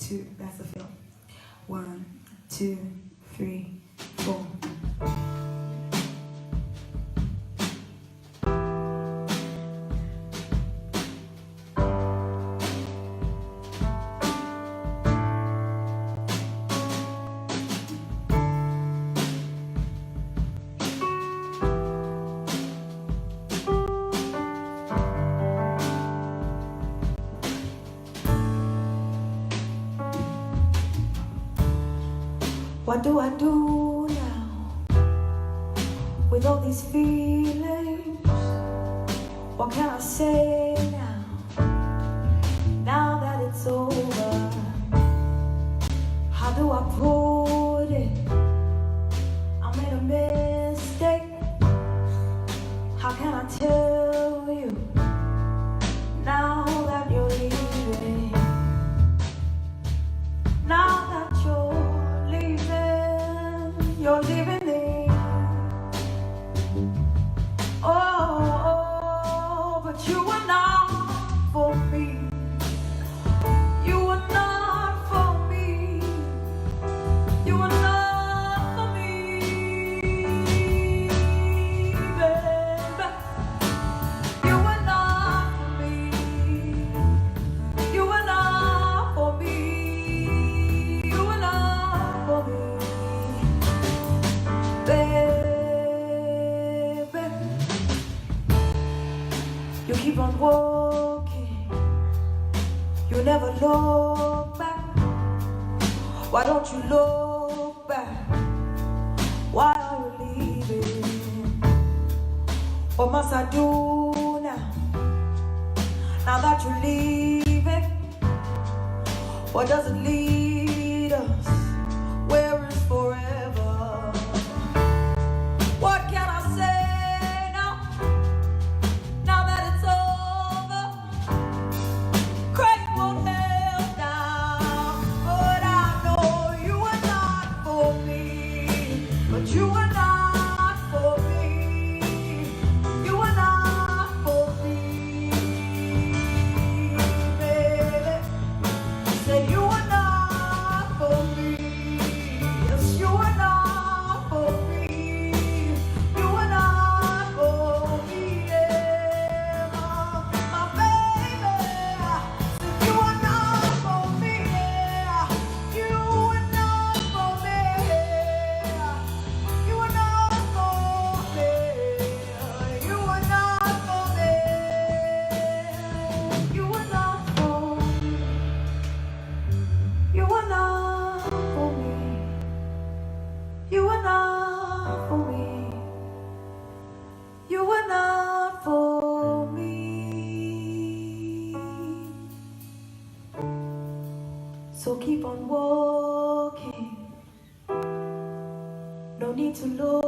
two, that's the feel. 1, 2, 3, 4. What do I do now with all these feelings? What can I say now, now that it's over? How do I put it? I made a mistake. How can I tell you now that you're leaving? Now that you're leaving me. Oh, but you were not for me. You were not for me. You were not for me, baby. You were not for me. You were not for me. You were not for me. You keep on walking, you never look back. Why don't you look back? Why are you leaving? What must I do now, now that you're leaving? What does it lead us? Where is forever? What can I say now, now that it's over? Craig won't help now, but I know you are not for me. But you are not for me. You are not for me, baby. Said you are not for me. Yes, you are not for me. You are not for me, yeah, my baby. Said you are not for me, yeah. You are not for me. You are not for me. You are not for me. You are not for me. You are not for me. You are not for me. You are not for me. So keep on walking. No need to look